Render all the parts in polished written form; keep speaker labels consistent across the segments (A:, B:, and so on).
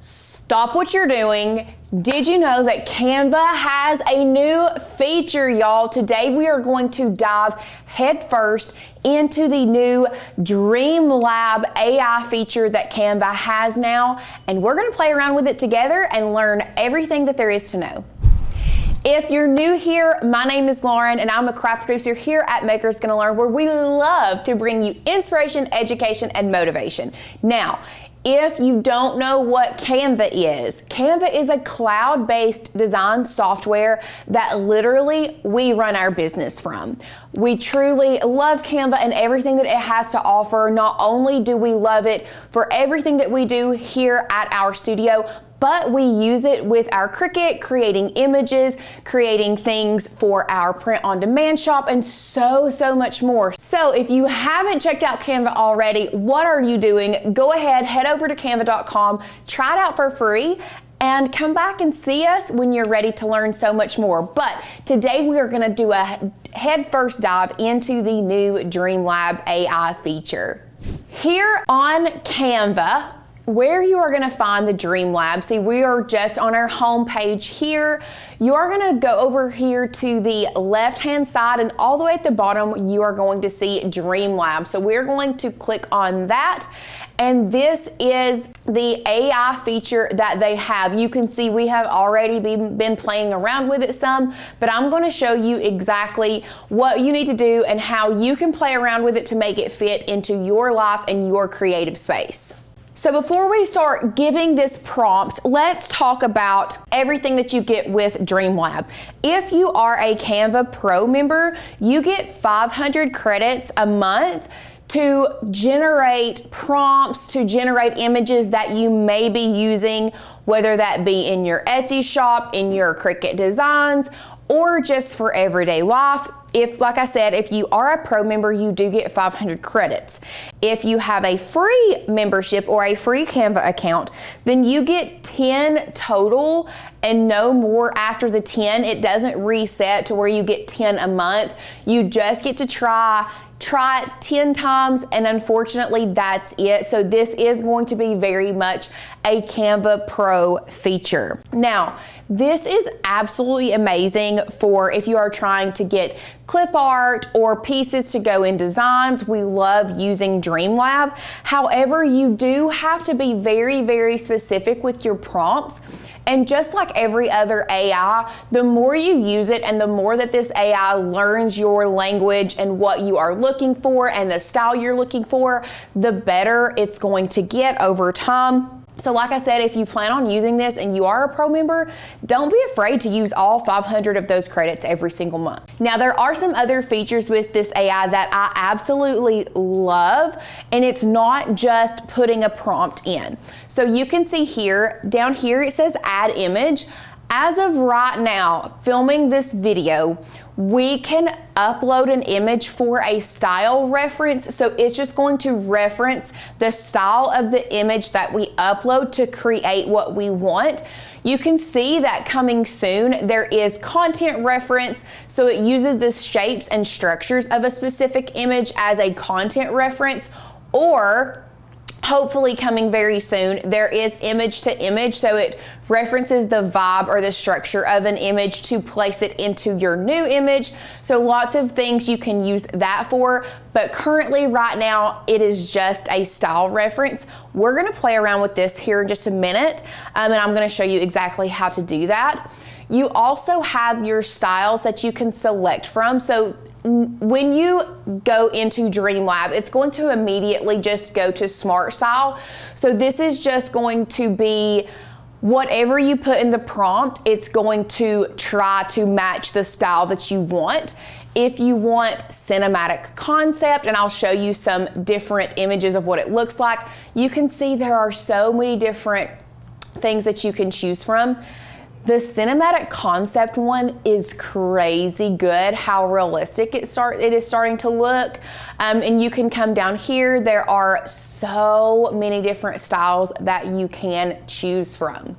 A: Stop what you're doing. Did you know that Canva has a new feature, y'all? Today we are going to dive headfirst into the new Dreamlab AI feature that Canva has now, and we're going to play around with it together and learn everything that there is to know. If you're new here, my name is Lauren and I'm a craft producer here at Makers Gonna Learn, where we love to bring you inspiration, education, and motivation. Now, if you don't know what Canva is a cloud-based design software that literally we run our business from. We truly love Canva and everything that it has to offer. Not only do we love it for everything that we do here at our studio, but we use it with our Cricut, creating images, creating things for our print-on-demand shop, and so much more. So if you haven't checked out Canva already, what are you doing? Go ahead, head over to canva.com, try it out for free, and come back and see us when you're ready to learn so much more. But today we are gonna do a head first dive into the new Dreamlab AI feature. Here on Canva, where you are gonna find the Dreamlab, see, we are just on our home page here. You are gonna go over here to the left-hand side, and all the way at the bottom, you are going to see Dreamlab. So we're going to click on that, and this is the AI feature that they have. You can see we have already been playing around with it some, but I'm gonna show you exactly what you need to do and how you can play around with it to make it fit into your life and your creative space. So before we start giving this prompts, let's talk about everything that you get with Dreamlab. If you are a Canva Pro member, you get 500 credits a month to generate prompts, to generate images that you may be using, whether that be in your Etsy shop, in your Cricut designs, or just for everyday life. If, like I said, if you are a pro member, you do get 500 credits. If you have a free membership or a free Canva account, then you get 10 total and no more after the 10. It doesn't reset to where you get 10 a month. You just get to try it 10 times, and unfortunately that's it. So this is going to be very much a Canva Pro feature. Now, this is absolutely amazing for if you are trying to get clip art or pieces to go in designs. We love using Dreamlab. However, you do have to be very specific with your prompts. And just like every other AI, the more you use it and the more that this AI learns your language and what you are looking for and the style you're looking for, the better it's going to get over time. So like I said, if you plan on using this and you are a pro member, don't be afraid to use all 500 of those credits every single month. Now, there are some other features with this AI that I absolutely love, and it's not just putting a prompt in. So you can see here, down here, it says add image. As of right now, filming this video, we can upload an image for a style reference. So it's just going to reference the style of the image that we upload to create what we want. You can see that coming soon, there is content reference. So it uses the shapes and structures of a specific image as a content reference, or hopefully coming very soon, there is image to image, so it references the vibe or the structure of an image to place it into your new image. So lots of things you can use that for, but currently right now it is just a style reference. We're gonna play around with this here in just a minute, and I'm gonna show you exactly how to do that. You also have your styles that you can select from. So when you go into Dreamlab, it's going to immediately just go to Smart Style. So this is just going to be whatever you put in the prompt, it's going to try to match the style that you want. If you want cinematic concept, and I'll show you some different images of what it looks like, you can see there are so many different things that you can choose from. The cinematic concept one is crazy good, how realistic it is starting to look. And you can come down here. There are so many different styles that you can choose from.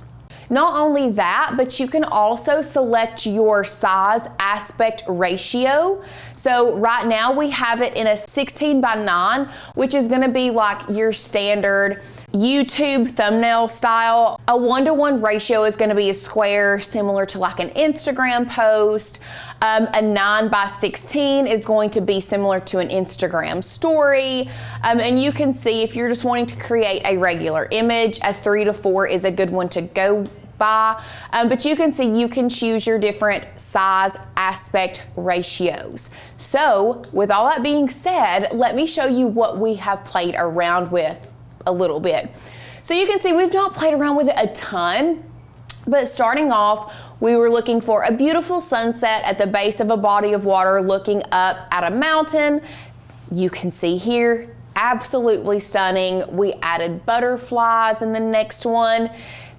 A: Not only that, but you can also select your size aspect ratio. So right now we have it in a 16:9, which is gonna be like your standard, YouTube thumbnail style. A 1-to-1 ratio is going to be a square similar to like an Instagram post. A 9:16 is going to be similar to an Instagram story. And you can see if you're just wanting to create a regular image, a 3:4 is a good one to go by. But you can see you can choose your different size aspect ratios. So with all that being said, let me show you what we have played around with a little bit. So you can see we've not played around with it a ton, but starting off, we were looking for a beautiful sunset at the base of a body of water looking up at a mountain. You can see here, absolutely stunning. We added butterflies in the next one.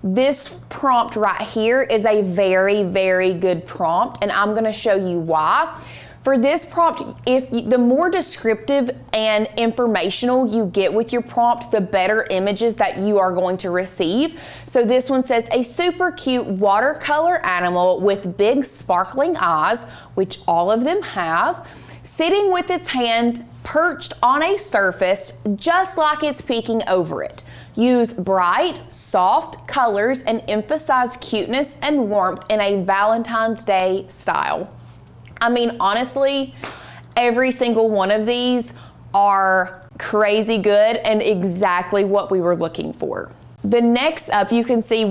A: This prompt right here is a very, very good prompt, and I'm gonna show you why. For this prompt, the more descriptive and informational you get with your prompt, the better images that you are going to receive. So this one says, a super cute watercolor animal with big sparkling eyes, which all of them have, sitting with its hand perched on a surface just like it's peeking over it. Use bright, soft colors and emphasize cuteness and warmth in a Valentine's Day style. I mean, honestly, every single one of these are crazy good and exactly what we were looking for. The next up, you can see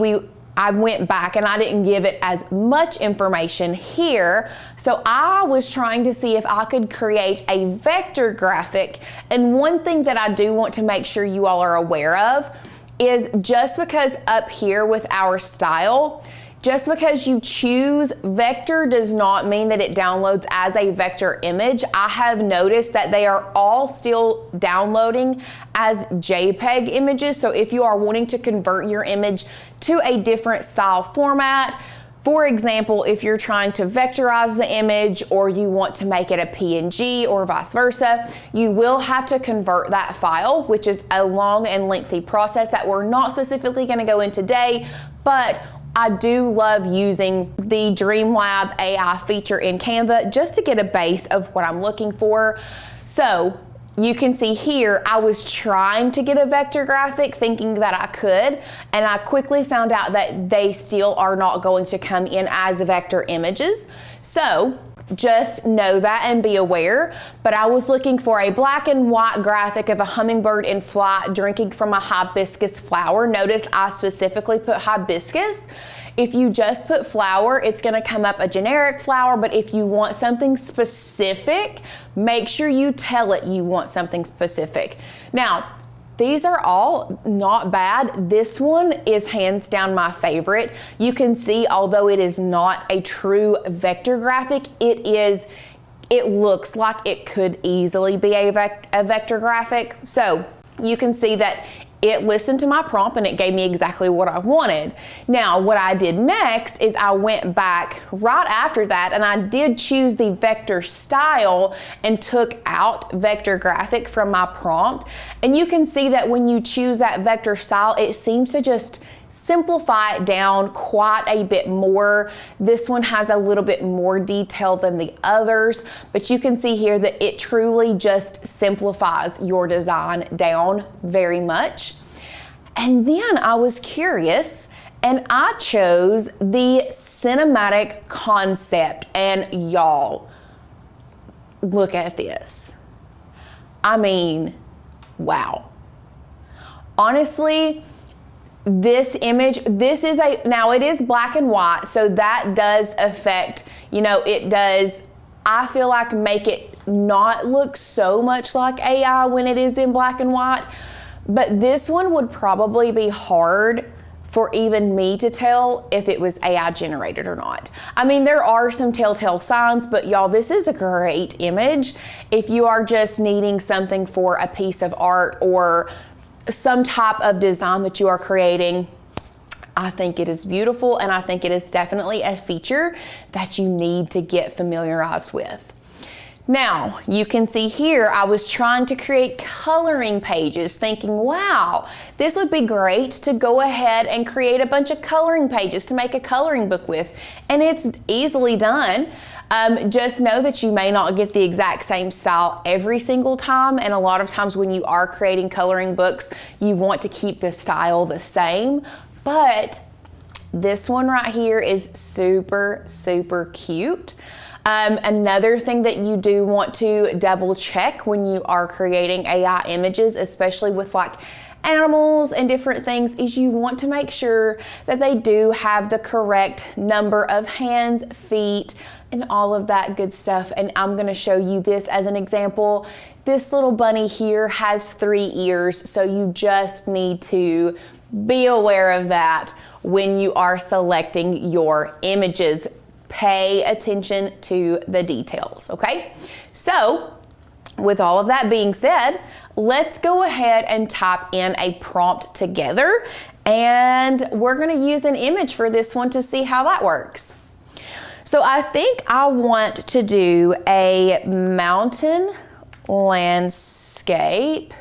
A: I went back and I didn't give it as much information here. So I was trying to see if I could create a vector graphic. And one thing that I do want to make sure you all are aware of is just because up here with our style, just because you choose vector does not mean that it downloads as a vector image. I have noticed that they are all still downloading as JPEG images. So if you are wanting to convert your image to a different style format, for example, if you're trying to vectorize the image or you want to make it a PNG or vice versa, you will have to convert that file, which is a long and lengthy process that we're not specifically going to go into today, but I do love using the Dreamlab AI feature in Canva just to get a base of what I'm looking for. So you can see here, I was trying to get a vector graphic thinking that I could, and I quickly found out that they still are not going to come in as vector images. So just know that and be aware. But I was looking for a black and white graphic of a hummingbird in flight drinking from a hibiscus flower. Notice I specifically put hibiscus. If you just put flower, it's gonna come up a generic flower, but if you want something specific, make sure you tell it you want something specific. Now, these are all not bad. This one is hands down my favorite. You can see, although it is not a true vector graphic, it looks like it could easily be a vector graphic. So you can see that it listened to my prompt and it gave me exactly what I wanted. Now, what I did next is I went back right after that and I did choose the vector style and took out vector graphic from my prompt. And you can see that when you choose that vector style, it seems to just simplify it down quite a bit more. This one has a little bit more detail than the others, but you can see here that it truly just simplifies your design down very much. And then I was curious and I chose the cinematic concept, and y'all, look at this. I mean, wow. Honestly, this image, now it is black and white, so that does affect, it does, I feel like, make it not look so much like AI when it is in black and white. But this one would probably be hard for even me to tell if it was AI generated or not. I mean, there are some telltale signs, but y'all, this is a great image. If you are just needing something for a piece of art or some type of design that you are creating, I think it is beautiful, and I think it is definitely a feature that you need to get familiarized with. Now, you can see here, I was trying to create coloring pages thinking, wow, this would be great to go ahead and create a bunch of coloring pages to make a coloring book with. And it's easily done. Just know that you may not get the exact same style every single time, and a lot of times when you are creating coloring books, you want to keep the style the same, but this one right here is super, super cute. Another thing that you do want to double check when you are creating AI images, especially with like animals and different things, is you want to make sure that they do have the correct number of hands, feet, and all of that good stuff. And I'm gonna show you this as an example. This little bunny here has 3 ears, so you just need to be aware of that when you are selecting your images. Pay attention to the details, okay? So, with all of that being said, let's go ahead and type in a prompt together, and we're gonna use an image for this one to see how that works. So I think I want to do a mountain landscape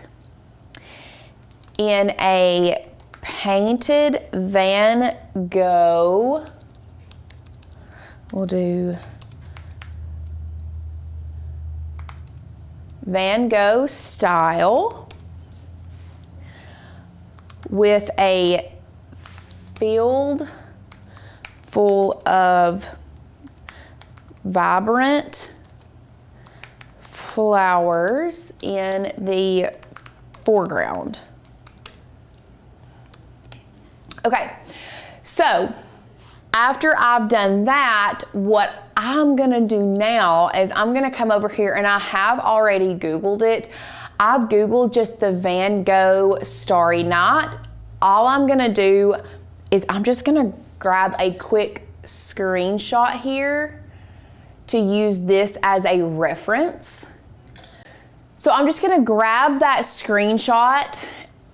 A: in a painted Van Gogh. We'll do Van Gogh style with a field full of vibrant flowers in the foreground. Okay, so after I've done that, what I'm gonna do now is I'm gonna come over here, and I have already Googled it. I've Googled just the Van Gogh Starry Night. All I'm gonna do is I'm just gonna grab a quick screenshot here to use this as a reference. So I'm just gonna grab that screenshot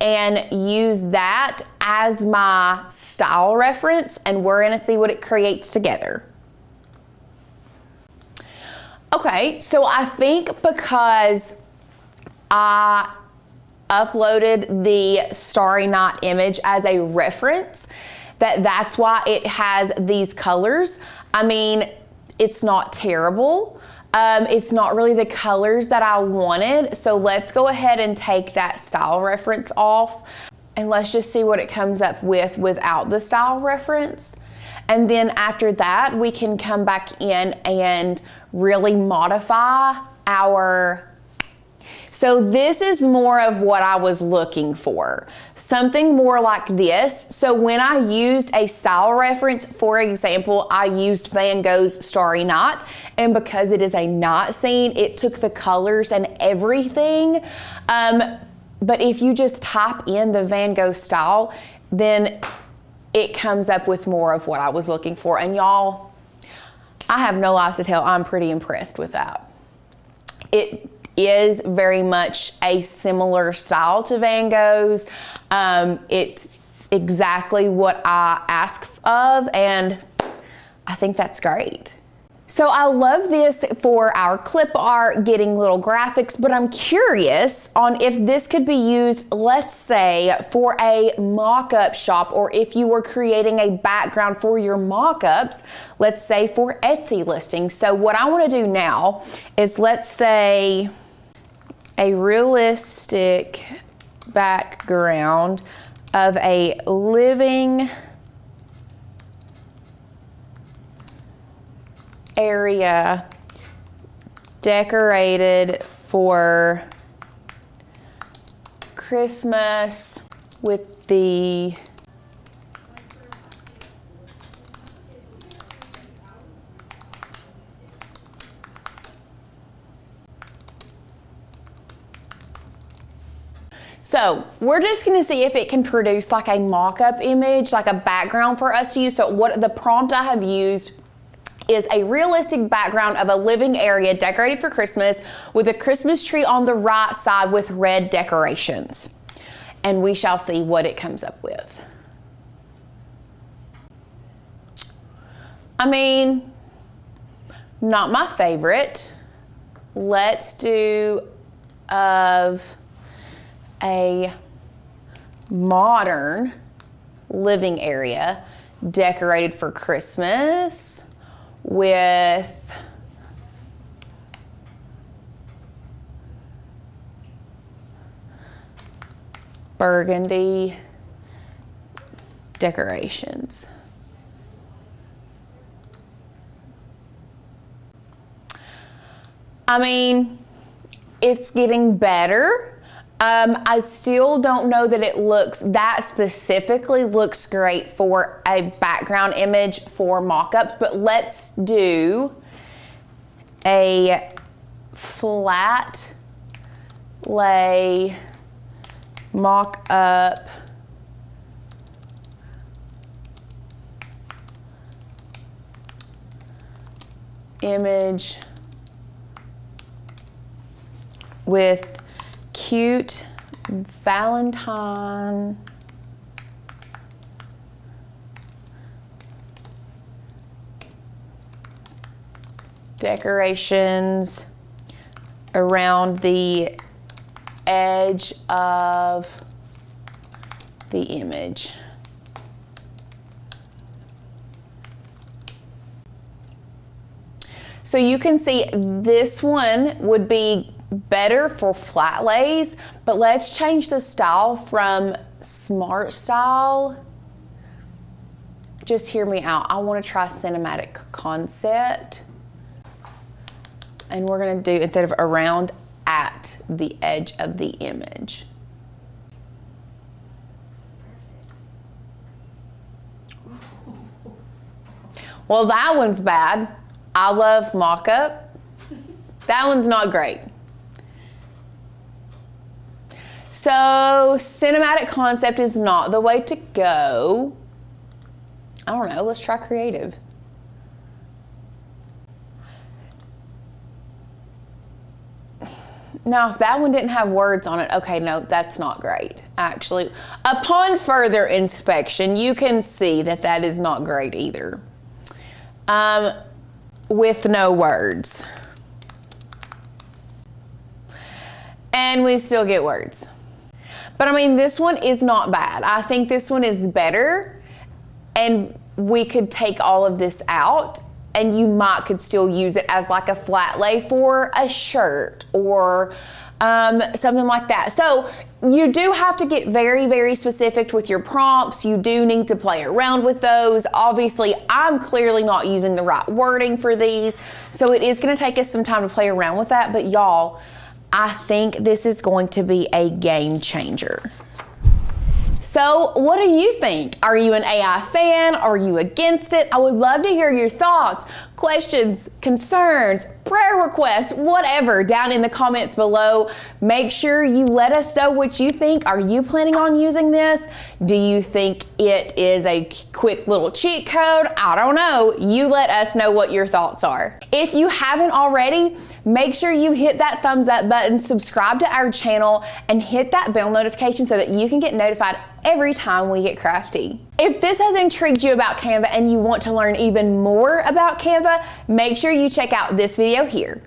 A: and use that as my style reference, and we're gonna see what it creates together. Okay, so I think because I uploaded the Starry Night image as a reference, that's why it has these colors. I mean, it's not terrible. It's not really the colors that I wanted. So let's go ahead and take that style reference off, and let's just see what it comes up with without the style reference. And then after that, we can come back in and really modify our. So this is more of what I was looking for. Something more like this. So when I used a style reference, for example, I used Van Gogh's Starry Night, and because it is a night scene, it took the colors and everything. But if you just type in the Van Gogh style, then it comes up with more of what I was looking for. And y'all, I have no lies to tell, I'm pretty impressed with that. It is very much a similar style to Van Gogh's. It's exactly what I asked of, and I think that's great. So I love this for our clip art, getting little graphics, but I'm curious on if this could be used, let's say, for a mock-up shop, or if you were creating a background for your mock-ups, let's say for Etsy listings. So what I want to do now is, let's say, a realistic background of a living area decorated for Christmas with the So we're just gonna see if it can produce like a mock-up image, like a background for us to use. So what the prompt I have used is a realistic background of a living area decorated for Christmas with a Christmas tree on the right side with red decorations. And we shall see what it comes up with. I mean, not my favorite. Let's do of a modern living area decorated for Christmas with burgundy decorations. I mean, it's getting better. I still don't know that it looks, that specifically looks great for a background image for mock-ups, but let's do a flat lay mock-up image with cute Valentine decorations around the edge of the image. So you can see this one would be better for flat lays, but let's change the style from smart style. Just hear me out. I want to try cinematic concept. And we're going to do, instead of around, at the edge of the image. Well, that one's bad. I love mock-up. That one's not great. So cinematic concept is not the way to go. I don't know, let's try creative. Now, if that one didn't have words on it, okay, no, that's not great. Actually, upon further inspection, you can see that that is not great either. With no words. And we still get words. But I mean, this one is not bad. I think this one is better, and we could take all of this out and you could still use it as like a flat lay for a shirt or something like that. So you do have to get very, very specific with your prompts. You do need to play around with those. Obviously, I'm clearly not using the right wording for these, so it is gonna take us some time to play around with that, but y'all, I think this is going to be a game changer. So what do you think? Are you an AI fan? Are you against it? I would love to hear your thoughts, questions, concerns, prayer requests, whatever, down in the comments below. Make sure you let us know what you think. Are you planning on using this? Do you think it is a quick little cheat code? I don't know. You let us know what your thoughts are. If you haven't already, make sure you hit that thumbs up button, subscribe to our channel, and hit that bell notification so that you can get notified every time we get crafty. If this has intrigued you about Canva and you want to learn even more about Canva, make sure you check out this video here.